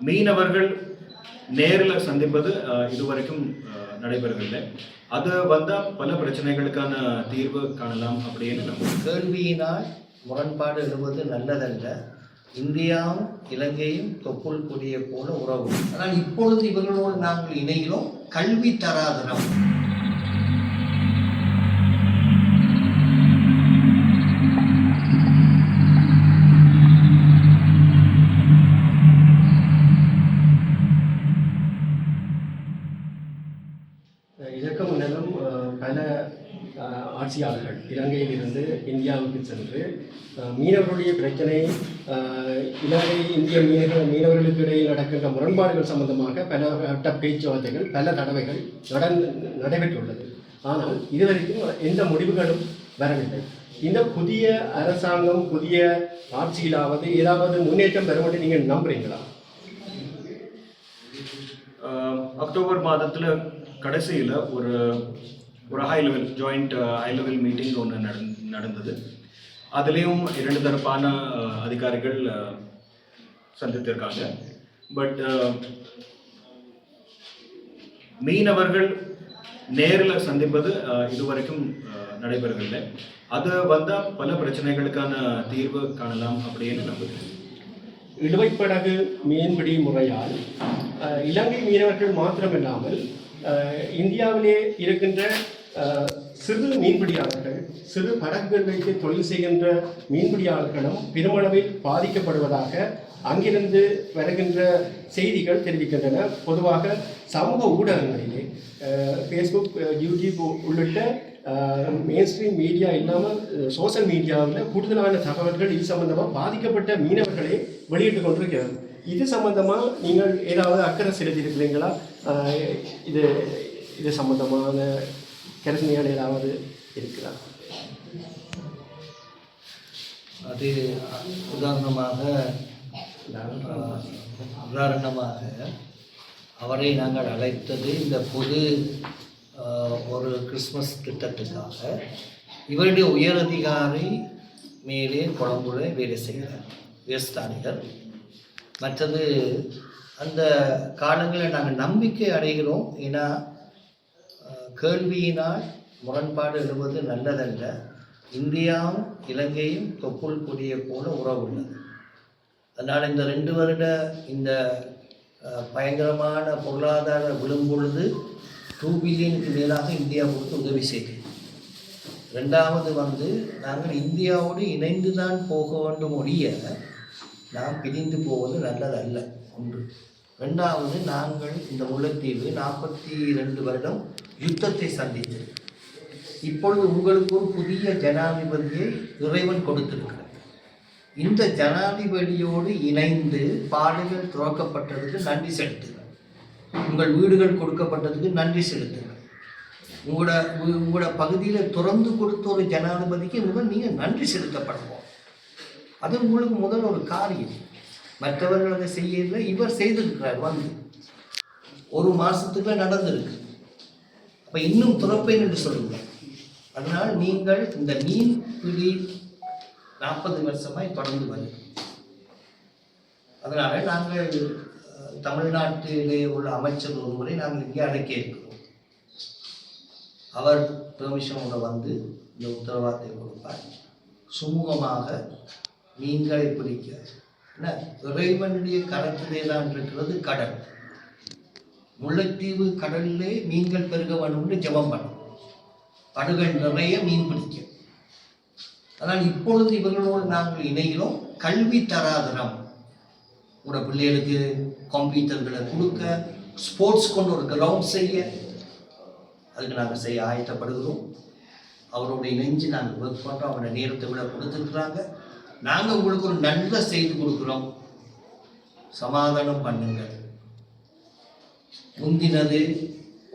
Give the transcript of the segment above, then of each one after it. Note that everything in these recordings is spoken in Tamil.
மீனவர்கள் நேரில் சந்திப்பது இதுவரைக்கும் நடைபெறவில்லை. அது வந்தால் பல பிரச்சனைகளுக்கான தீர்வு காணலாம் அப்படின்னு நம்ம கேள்வியினால் முரண்பாடு எழுவது நல்லதல்ல. இந்தியாவும் இலங்கையும் தொப்புள் கொடிய போல உறவு. ஆனால் இப்பொழுது இவர்களோடு நாங்கள் இணைகிறோம். கல்வி தராதரம் இதற்கு முன்னரும் பல ஆட்சியாளர்கள் இலங்கையிலிருந்து இந்தியாவுக்கு சென்று மீனவர்களுடைய பிரச்சனை, இலங்கை இந்திய மீனவர்களுக்கு இடையில் நடக்கின்ற முரண்பாடுகள் சம்பந்தமாக பல பேச்சுவார்த்தைகள் பல தடவைகள் நடைபெற்றுள்ளது. ஆனால் இதுவரைக்கும் எந்த முடிவுகளும் வரவில்லை. இந்த புதிய அரசாங்கம் புதிய ஆட்சியிலாவது ஏதாவது முன்னேற்றம் பெறும் என்று நீங்கள் நம்புறீங்களா? அக்டோபர் மாதத்தில் கடைசியில் ஒரு high level joint high level meeting ஒன்று நடந்தது. அதுலேயும் 2 தரப்பான அதிகாரிகள் சந்தித்திருக்காங்க. பட் மீனவர்கள் நேரில் சந்திப்பது இதுவரைக்கும் நடைபெறவில்லை. அது வந்தால் பல பிரச்சனைகளுக்கான தீர்வு காணலாம் அப்படின்னு நம்புகிறேன். இழுவைப்படகு மீன்பிடி முறையால் இலங்கை மீனவர்கள் மாத்திரமில்லாமல் இந்தியாவிலே இருக்கின்ற சிறு மீன்பிடியாளர்கள், சிறு படகுகள் வைத்து தொழில் செய்கின்ற மீன்பிடியாளர்களும் பெருமளவில் பாதிக்கப்படுவதாக அங்கிருந்து வருகின்ற செய்திகள் தெரிவிக்கின்றன. பொதுவாக சமூக ஊடகங்களிலே ஃபேஸ்புக், யூடியூப் உள்ளிட்ட மெயின்ஸ்ட்ரீம் மீடியா இல்லாமல் சோஷியல் மீடியாவில் கூடுதலான தகவல்கள் இது சம்பந்தமாக பாதிக்கப்பட்ட மீனவர்களை வெளியிட்டு கொண்டிருக்கிறது. இது சம்பந்தமாக நீங்கள் ஏதாவது அக்கறை செலுத்தியிருக்கிறீங்களா? இது சம்பந்தமான கருத்துகள் ஏதாவது இருக்கிறா? அது உதாரணமாக அவரை நாங்கள் அழைத்தது இந்த பொது ஒரு கிறிஸ்மஸ் திட்டத்துக்காக. இவருடைய உயரதிகாரி மேலே கொழம்புல வேலை செய்கிறார், உயர்ஸ்தானிகர். மற்றது அந்த காலங்களில் நாங்கள் நம்பிக்கை அடைகிறோம். ஏன்னா கேள்வியினால் முரண்பாடு எழுவது நல்லதல்ல. இந்தியாவும் இலங்கையும் தொப்புள் கொடிய போல உறவு உள்ளது. அதனால் இந்த 2 வருட இந்த பயங்கரமான பொருளாதார விழும்பொழுது 2 பில்லியனுக்கு மேலாக இந்தியா கொடுத்து உதவி செய்தது. 2வது நாங்கள் இந்தியாவோடு இணைந்து தான் போக வேண்டும் ஒழிய நாம் பிரிந்து போவது நல்லதல்ல. 1. 2வது நாங்கள் இந்த முல்லைத்தீவு 42 வருடம் யுத்தத்தை சந்தித்தது. இப்பொழுது உங்களுக்கு ஒரு புதிய ஜனாதிபதியை இறைவன் கொடுத்திருக்கிறார். இந்த ஜனாதிபதியோடு இணைந்து பாதைகள் துறக்கப்பட்டதுக்கு நன்றி செலுத்துங்கள். உங்கள் வீடுகள் கொடுக்கப்பட்டதுக்கு நன்றி செலுத்துங்கள். உங்களோட பகுதியில் திறந்து கொடுத்த ஒரு ஜனாதிபதிக்கு முதல் நீங்கள் நன்றி செலுத்தப்படுவோம். அது உங்களுக்கு முதல் ஒரு காரியம். மற்றவர்கள் அதை செய்யல, இவர் செய்திருக்கிறார். 1 மாதத்துக்குள்ள நடந்திருக்கு. அப்போ இன்னும் துறப்பேன் என்று சொல்லுங்கள். அதனால் நீங்கள் இந்த மீன்பிடி 40 வருஷமாய் தொடர்ந்து வருது. அதனால் நாங்கள் தமிழ்நாட்டிலே உள்ள அமைச்சர் ஒருவரை நாங்கள் இங்கே அழைக்க இருக்கிறோம். அவர் பெர்மிஷனோட இந்த உத்தரவாதத்தை கொடுப்பார். சுமூகமாக மீன்களை பிடிக்க இறைவனுடைய கரத்திலே தான் இருக்கிறது கடல். முல்லைத்தீவு கடலிலே மீன்கள் பெருக வேணும்னு ஜெபம் பண்ணும். படுகள் நிறைய மீன் பிடிக்க. ஆனால் இப்பொழுது இவர்களோடு நாங்கள் இணைகிறோம். கல்வி தராதரம். உங்களோட பிள்ளைகளுக்கு கம்ப்யூட்டர்களை கொடுக்க, ஸ்போர்ட்ஸ் கொண்டு ஒரு கிரவுண்ட் செய்ய, அதுக்கு நாங்கள் செய்ய ஆயத்தப்படுகிறோம். அவரோட இணைஞ்சு நாங்கள் ஒர்க் பண்ணுறோம். அவரோட நேரத்தை விட கொடுத்துருக்குறாங்க. நாங்கள் உங்களுக்கு ஒரு நல்ல செய்தி கொடுக்குறோம். சமாதானம் பண்ணுங்கள். முந்தினது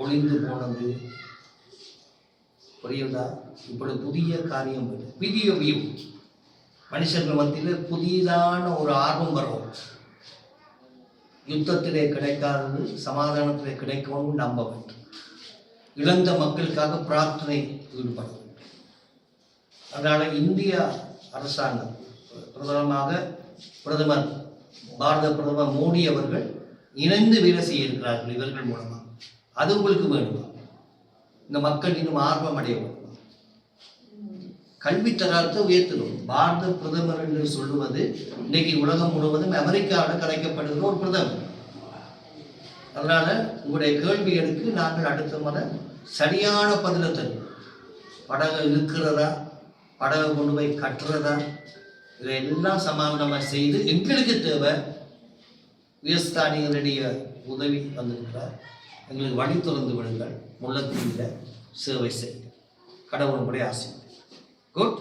ஒளிந்து போனது புரியுதா? இப்படி புதிய காரியம், புதிய வியூ. மனுஷர்கள் மத்தியில் புதியதான ஒரு ஆர்வம் வரும். யுத்தத்திலே கிடைக்காதது சமாதானத்திலே கிடைக்கவும் நம்ப வேண்டும். இழந்த மக்களுக்காக பிரார்த்தனை ஈடுபட வேண்டும். அதனால் இந்திய அரசாங்கம் பிரதமர் பாரத பிரதமர் மோடி அவர்கள் இணைந்து வேலை செய்ய இருக்கிறார்கள் இவர்கள் மூலமாக. அது உங்களுக்கு வேணுமா? இந்த மக்கள் இன்னும் ஆர்வம் அடைய வேண்டுமா? கல்வி தரத்தை உயர்த்தணும். பாரத பிரதமர் என்று சொல்லுவது இன்னைக்கு உலகம் முழுவதும் அமெரிக்காவில் கலைக்கப்படுகிற ஒரு பிரதமர். அதனால உங்களுடைய கேள்விகளுக்கு நாங்கள் அடுத்த முறை சரியான பதிலை தருவோம். படகு இழுக்கிறதா, படகை கொண்டு போய் கட்டுறதா, இதையெல்லாம் சமாதானமாக செய்து எங்களுக்கு தேவை. உயர்ஸ்தானிகளுடைய உதவி வந்திருக்கிறார். எங்களுக்கு வழி திறந்து விடுங்கள். முல்லைத்தீவில் சேவை செய்ய கடவுளுடைய ஆசை. குட்.